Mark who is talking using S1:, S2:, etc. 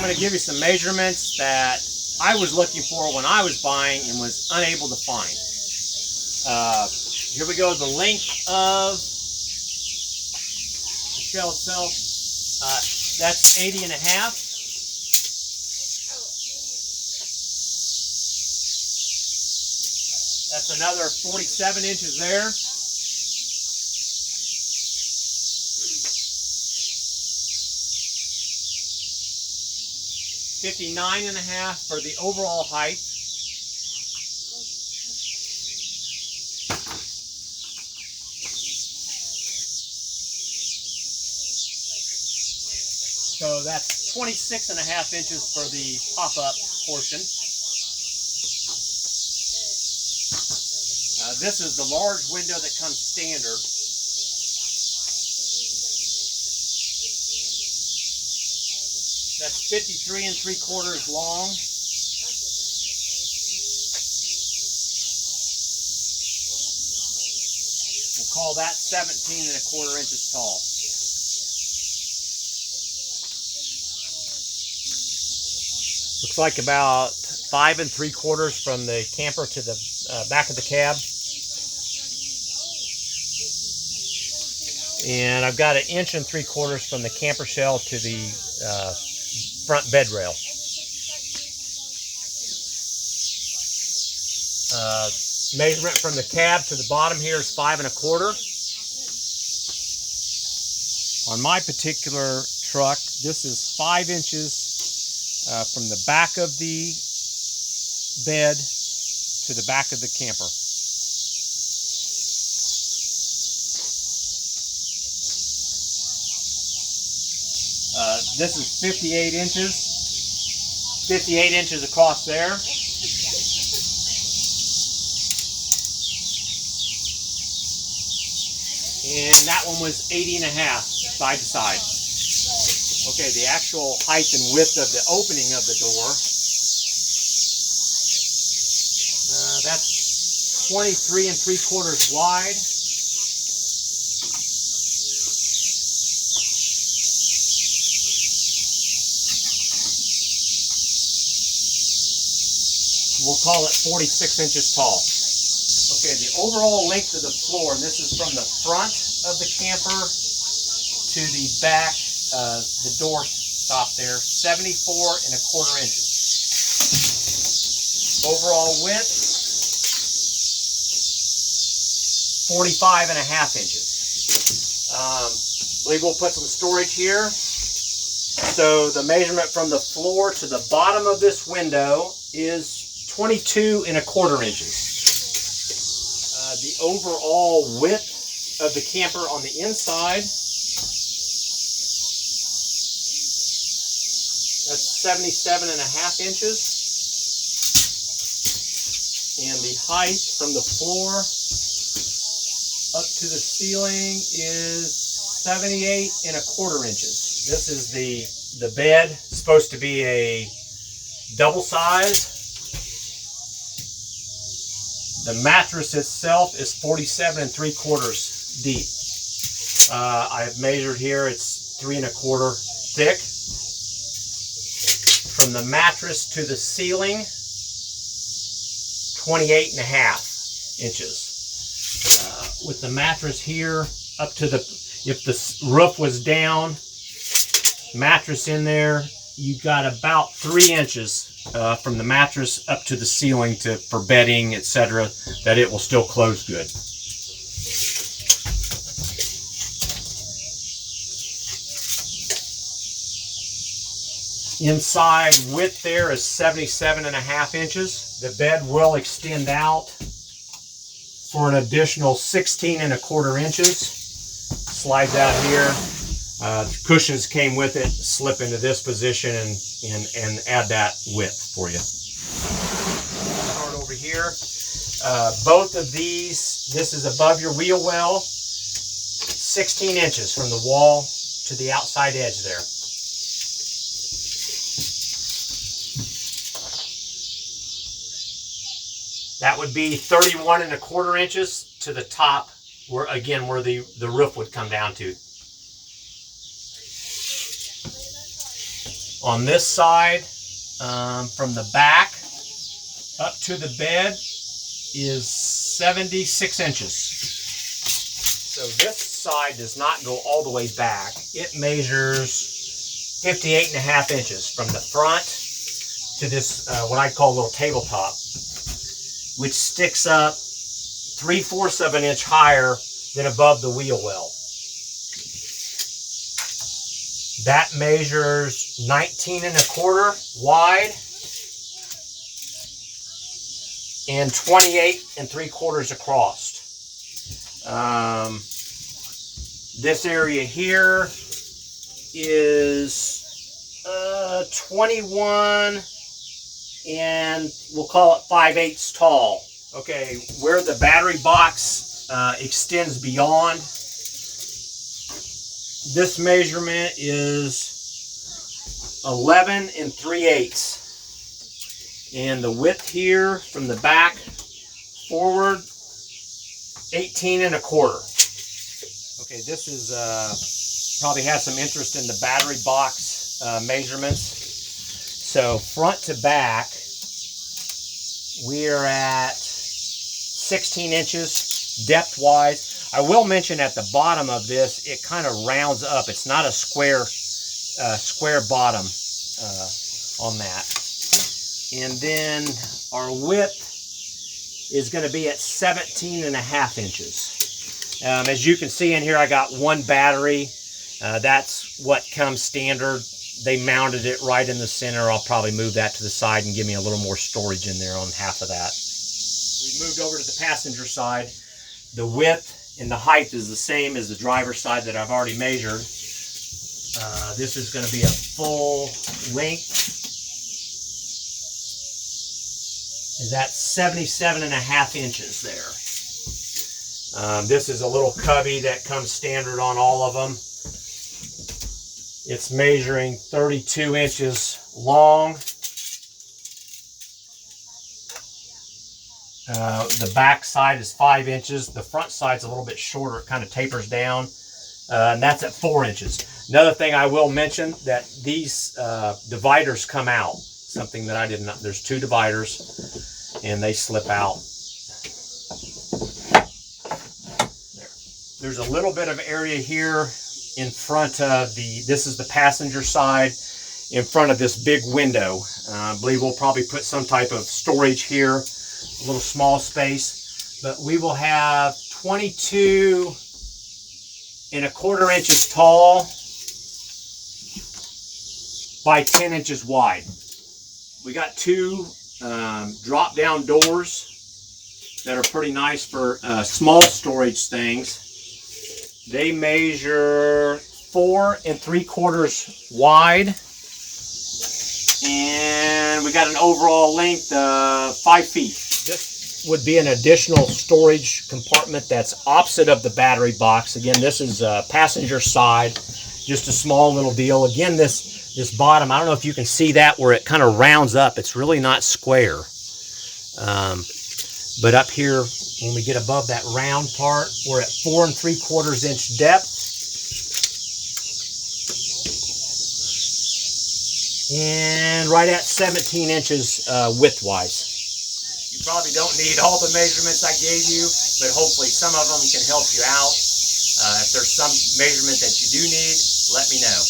S1: going to give you some measurements that I was looking for when I was buying and was unable to find. Here we go, the length of the shell itself. That's 80.5. That's another 47 inches there. $59.5 for the overall height. So that's 26.5 inches for the pop-up portion. This is the large window that comes standard. That's 53 3/4 long. We'll call that 17 1/4 inches tall. Looks like about 5 3/4 from the camper to the back of the cab. And I've got 1 3/4 inches from the camper shell to the front bed rail. Measurement from the cab to the bottom here is 5 1/4. On my particular truck, this is 5 inches from the back of the bed to the back of the camper. This is 58 inches. 58 inches across there. And that one was 80.5 side to side. Okay, the actual height and width of the opening of the door. That's 23 3/4 wide. We'll call it 46 inches tall. Okay, the overall length of the floor, and this is from the front of the camper to the back, the door stop there, 74 1/4 inches. Overall width, 45.5 inches. I believe we'll put some storage here. So the measurement from the floor to the bottom of this window is 22 1/4 inches. The overall width of the camper on the inside, that's 77.5 inches. And the height from the floor up to the ceiling is 78 1/4 inches. This is the bed. It's supposed to be a double size. The mattress itself is 47 3/4 deep. I have measured here, it's 3 1/4 thick. From the mattress to the ceiling, 28.5 inches. With the mattress here up to the, if the roof was down, mattress in there, you got about 3 inches from the mattress up to the ceiling for bedding, etc., that it will still close good. Inside width there is 77.5 inches. The bed will extend out for an additional 16 1/4 inches. Slides out here. Cushions came with it. Slip into this position and add that width for you. Start over here. Both of these, this is above your wheel well, 16 inches from the wall to the outside edge there. That would be 31 1/4 inches to the top, where again where the roof would come down to. On this side, from the back up to the bed is 76 inches. So this side does not go all the way back. It measures 58.5 inches from the front to this, what I call a little tabletop, which sticks up 3/4 of an inch higher than above the wheel well. That measures 19 1/4 wide and 28 3/4 across. This area here is 21 and we'll call it 5/8 tall. Okay, where the battery box extends beyond, this measurement is 11 3/8. And the width here from the back forward, 18 1/4. Okay, this is probably has some interest in the battery box measurements. So front to back, we are at 16 inches depth wise. I will mention at the bottom of this, it kind of rounds up. It's not a square bottom on that. And then our width is going to be at 17 1/2 inches. As you can see in here, I got one battery. That's what comes standard. They mounted it right in the center. I'll probably move that to the side and give me a little more storage in there on half of that. We moved over to the passenger side. The width and the height is the same as the driver's side that I've already measured. This is going to be a full length. Is at 77 1/2 inches there. This is a little cubby that comes standard on all of them. It's measuring 32 inches long. The back side is 5 inches. The front side's a little bit shorter. It kind of tapers down. And that's at 4 inches. Another thing I will mention, that these dividers come out. Something that I did not. There's 2 dividers, and they slip out. There's a little bit of area here in front of this is the passenger side, in front of this big window. I believe we'll probably put some type of storage here, a little small space, but we will have 22 1/4 inches tall by 10 inches wide. We got 2 drop down doors that are pretty nice for small storage things. They measure 4 3/4 wide, and we got an overall length of 5 feet. This would be an additional storage compartment that's opposite of the battery box. Again, this is passenger side, just a small little deal. Again, this bottom, I don't know if you can see that where it kind of rounds up. It's really not square. But up here, when we get above that round part, we're at 4 3/4 inch depth. And right at 17 inches width-wise. You probably don't need all the measurements I gave you, but hopefully some of them can help you out. If there's some measurement that you do need, let me know.